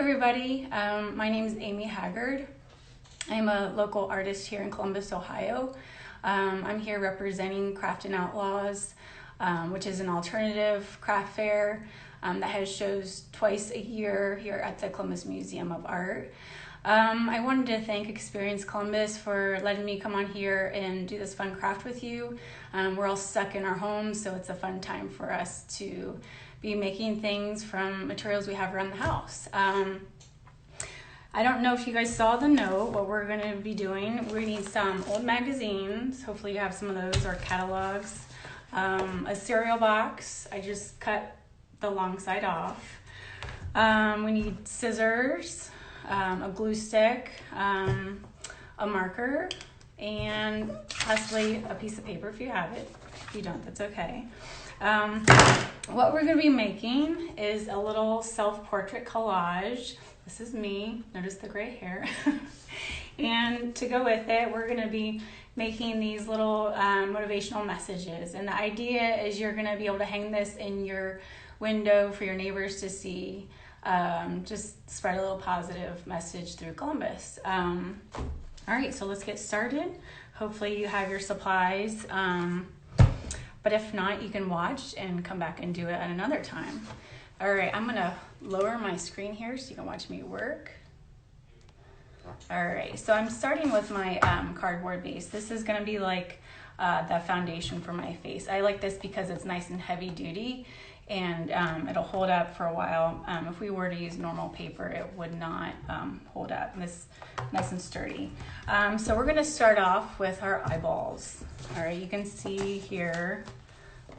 everybody. My name is Amy Haggard. I'm a local artist here in Columbus, Ohio. I'm here representing Craft and Outlaws, which is an alternative craft fair that has shows twice a year here at the Columbus Museum of Art. I wanted to thank Experience Columbus for letting me come on here and do this fun craft with you. We're all stuck in our homes, so it's a fun time for us to be making things from materials we have around the house. I don't know if you guys saw the note, what we're going to be doing. We need some old magazines. Hopefully you have some of those, or catalogs. A cereal box. I just cut the long side off. We need scissors, a glue stick, a marker, and possibly a piece of paper if you have it. If you don't, that's okay. What we're going to be making is a little self-portrait collage. This is me. Notice the gray hair. And to go with it, we're going to be making these little motivational messages. And the idea is you're going to be able to hang this in your window for your neighbors to see. Just spread a little positive message through Columbus. All right, so let's get started. Hopefully you have your supplies. But if not, you can watch and come back and do it at another time. All right, I'm gonna lower my screen here so you can watch me work. All right, so I'm starting with my cardboard base. This is gonna be like the foundation for my face. I like this because it's nice and heavy duty, and it'll hold up for a while. If we were to use normal paper, it would not hold up. This nice and sturdy. So we're gonna start off with our eyeballs. All right, you can see here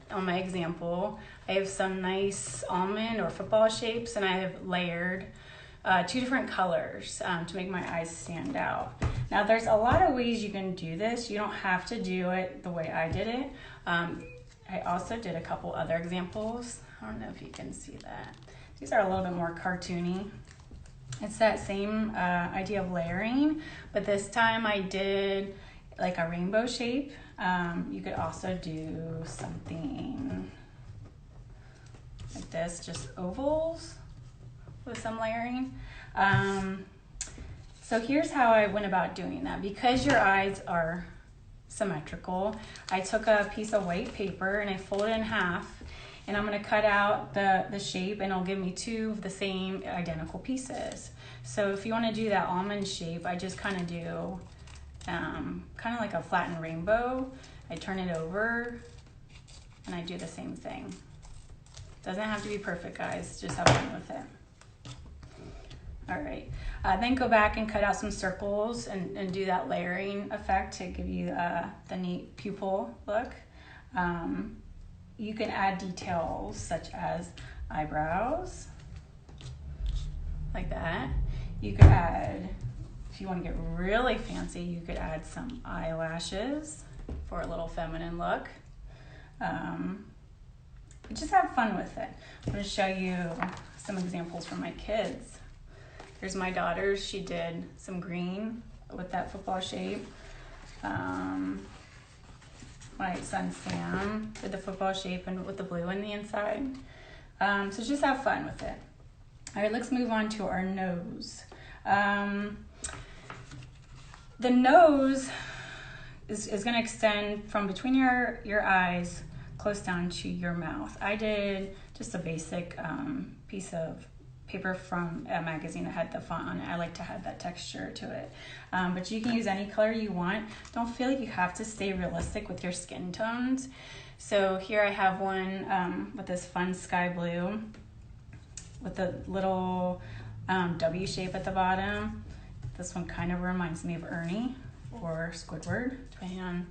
on my example, I have some nice almond or football shapes, and I have layered 2 different colors to make my eyes stand out. Now there's a lot of ways you can do this. You don't have to do it the way I did it. I also did a couple other examples. I don't know if you can see that. These are a little bit more cartoony. It's that same idea of layering, but this time I did like a rainbow shape. You could also do something like this, just ovals with some layering. So here's how I went about doing that. Because your eyes are symmetrical, I took a piece of white paper and I folded it in half, and I'm going to cut out the shape, and it'll give me 2 of the same identical pieces. So if you want to do that almond shape, I just kind of do kind of like a flattened rainbow. I turn it over and I do the same thing. Doesn't have to be perfect, guys, just have fun with it. All right, then go back and cut out some circles and do that layering effect to give you the neat pupil look. You can add details such as eyebrows, like that. You could add, if you want to get really fancy, you could add some eyelashes for a little feminine look. Just have fun with it. I'm going to show you some examples from my kids. Here's my daughter. She did some green with that football shape. My son Sam did the football shape and with the blue on the inside. So just have fun with it. All right, let's move on to our nose. The nose is going to extend from between your eyes close down to your mouth. I did just a basic piece of paper from a magazine that had the font on it. I like to have that texture to it. But you can use any color you want. Don't feel like you have to stay realistic with your skin tones. So here I have one with this fun sky blue with a little W shape at the bottom. This one kind of reminds me of Ernie or Squidward, depending on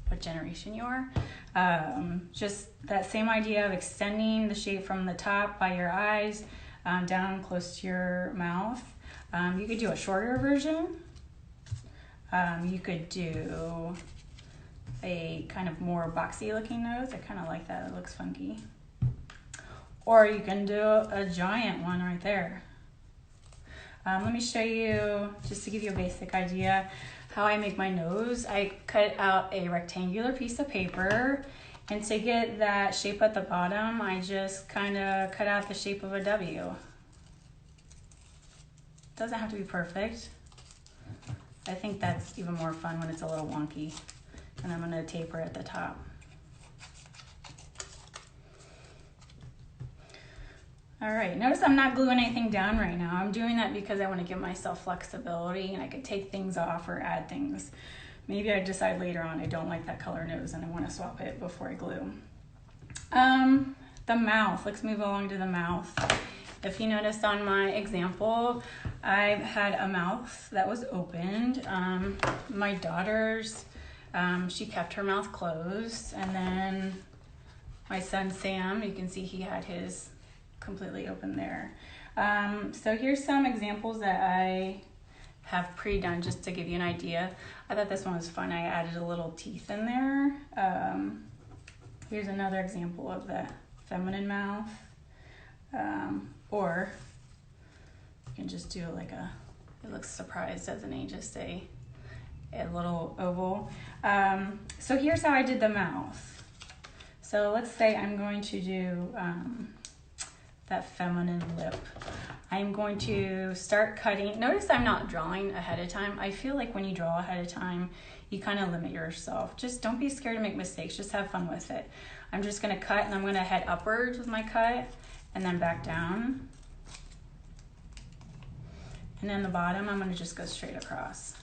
what generation you are. Just that same idea of extending the shape from the top by your eyes down close to your mouth. You could do a shorter version. You could do a kind of more boxy looking nose. I kind of like that, it looks funky. Or you can do a giant one right there. Let me show you, just to give you a basic idea, how I make my nose. I cut out a rectangular piece of paper, and to get that shape at the bottom, I just kind of cut out the shape of a W. Doesn't have to be perfect. I think that's even more fun when it's a little wonky. And I'm gonna taper at the top. All right, notice I'm not gluing anything down right now. I'm doing that because I want to give myself flexibility and I could take things off or add things. Maybe I decide later on I don't like that color nose and I want to swap it before I glue. The mouth, let's move along to the mouth. If you noticed on my example, I had a mouth that was opened. My daughter's, she kept her mouth closed, and then my son Sam, you can see he had his completely open there. So here's some examples that I have pre-done just to give you an idea. I thought this one was fun. I added a little teeth in there. Here's another example of the feminine mouth. Or you can just do like it looks surprised, doesn't it? Just a little oval. So here's how I did the mouth. So let's say I'm going to do that feminine lip. I'm going to start cutting. Notice I'm not drawing ahead of time. I feel like when you draw ahead of time, you kind of limit yourself. Just don't be scared to make mistakes. Just have fun with it. I'm just gonna cut, and I'm gonna head upwards with my cut and then back down. And then the bottom, I'm gonna just go straight across.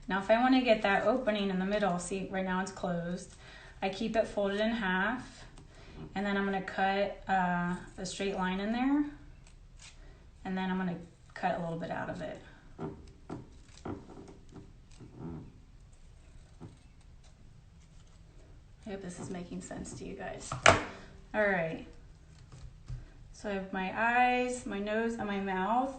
Now if I wanna get that opening in the middle, see right now it's closed, I keep it folded in half, and then I'm gonna cut a straight line in there, and then I'm gonna cut a little bit out of it. I hope this is making sense to you guys. All right. So I have my eyes, my nose, and my mouth.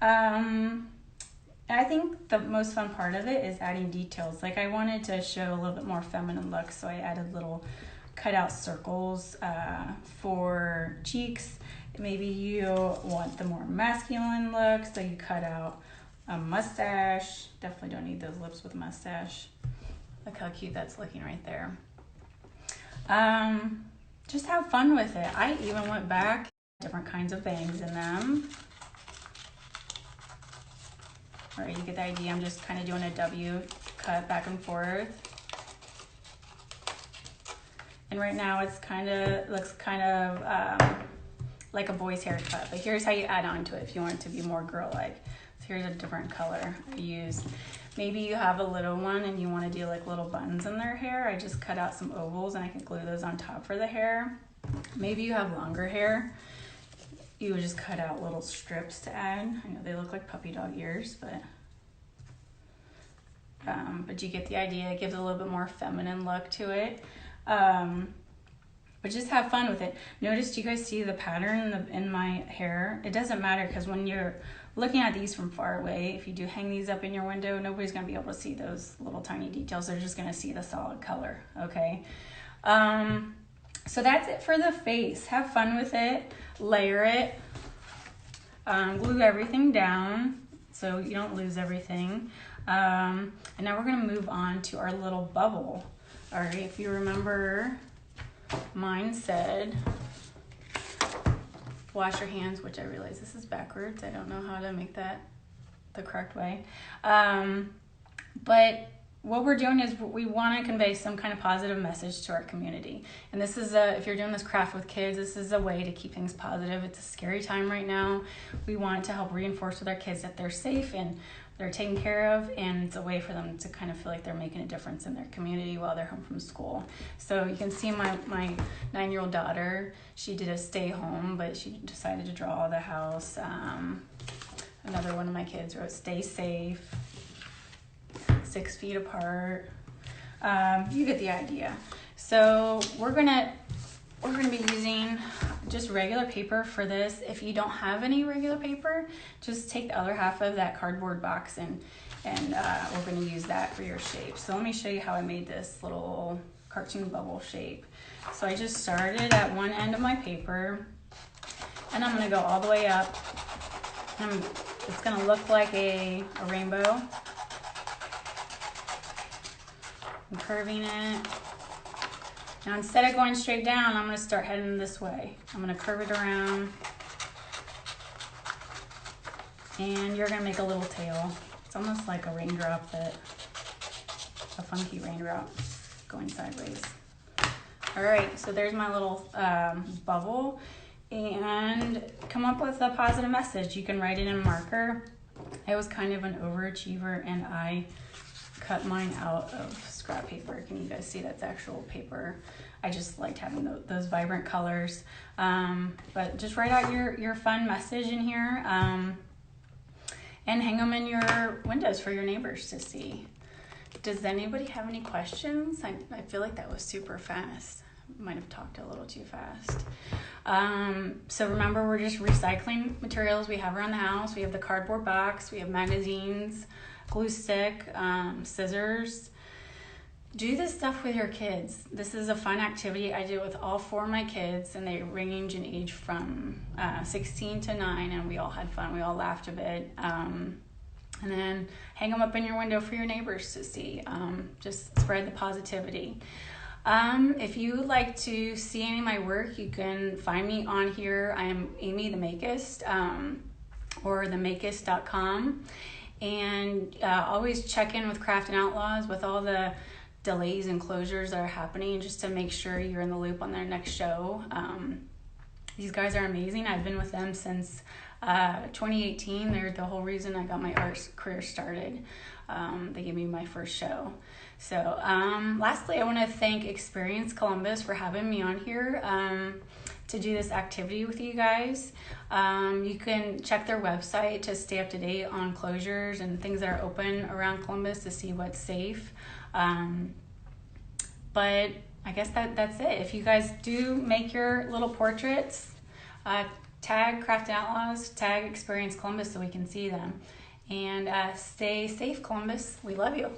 I think the most fun part of it is adding details. Like I wanted to show a little bit more feminine look, so I added little cutout circles for cheeks. Maybe you want the more masculine look, so you cut out a mustache. Definitely don't need those lips with a mustache. Look how cute that's looking right there. Just have fun with it. I even went back, different kinds of bangs in them. All right, you get the idea. I'm just kind of doing a W cut back and forth. And right now it's looks kind of like a boy's haircut, but here's how you add on to it if you want it to be more girl-like. So here's a different color I used. Maybe you have a little one and you want to do like little buttons in their hair. I just cut out some ovals and I can glue those on top for the hair. Maybe you have longer hair. You would just cut out little strips to add. I know they look like puppy dog ears, but you get the idea. It gives a little bit more feminine look to it. But just have fun with it. Notice, do you guys see the pattern in my hair? It doesn't matter because when you're looking at these from far away, if you do hang these up in your window, nobody's gonna be able to see those little tiny details. They're just gonna see the solid color, okay? So that's it for the face. Have fun with it, layer it, glue everything down so you don't lose everything. And now we're gonna move on to our little bubble. All right, if you remember, mine said, wash your hands, which I realize this is backwards. I don't know how to make that the correct way. But what we're doing is we want to convey some kind of positive message to our community. And this is if you're doing this craft with kids, this is a way to keep things positive. It's a scary time right now. We want to help reinforce with our kids that they're safe and they're taken care of, and it's a way for them to kind of feel like they're making a difference in their community while they're home from school. So you can see my 9-year-old daughter, she did a stay home, but she decided to draw the house. Another one of my kids wrote stay safe, 6 feet apart. You get the idea. So we're gonna be using just regular paper for this. If you don't have any regular paper, just take the other half of that cardboard box and we're gonna use that for your shape. So let me show you how I made this little cartoon bubble shape. So I just started at one end of my paper and I'm gonna go all the way up. It's gonna look like a rainbow. I'm curving it. Now instead of going straight down, I'm gonna start heading this way. I'm gonna curve it around. And you're gonna make a little tail. It's almost like a raindrop, but a funky raindrop going sideways. All right, so there's my little bubble. And come up with a positive message. You can write it in marker. I was kind of an overachiever and I cut mine out of scrap paper. Can you guys see that's actual paper? I just liked having those vibrant colors. But just write out your fun message in here and hang them in your windows for your neighbors to see. Does anybody have any questions? I feel like that was super fast. Might have talked a little too fast. So remember, we're just recycling materials we have around the house. We have the cardboard box, we have magazines, glue stick, scissors. Do this stuff with your kids. This is a fun activity. I do it with all 4 of my kids, and they range in age from 16 to 9, and we all had fun. We all laughed a bit. And then hang them up in your window for your neighbors to see. Just spread the positivity. If you would like to see any of my work, you can find me on here. I am Amy the Makist, or themakist.com. And always check in with Craft and Outlaws with all the delays and closures that are happening, just to make sure you're in the loop on their next show. These guys are amazing. I've been with them since 2018. They're the whole reason I got my art career started. They gave me my first show. So lastly, I want to thank Experience Columbus for having me on here to do this activity with you guys. You can check their website to stay up to date on closures and things that are open around Columbus to see what's safe. But I guess that's it. If you guys do make your little portraits, tag Craft and Outlaws, tag Experience Columbus so we can see them. And stay safe, Columbus. We love you.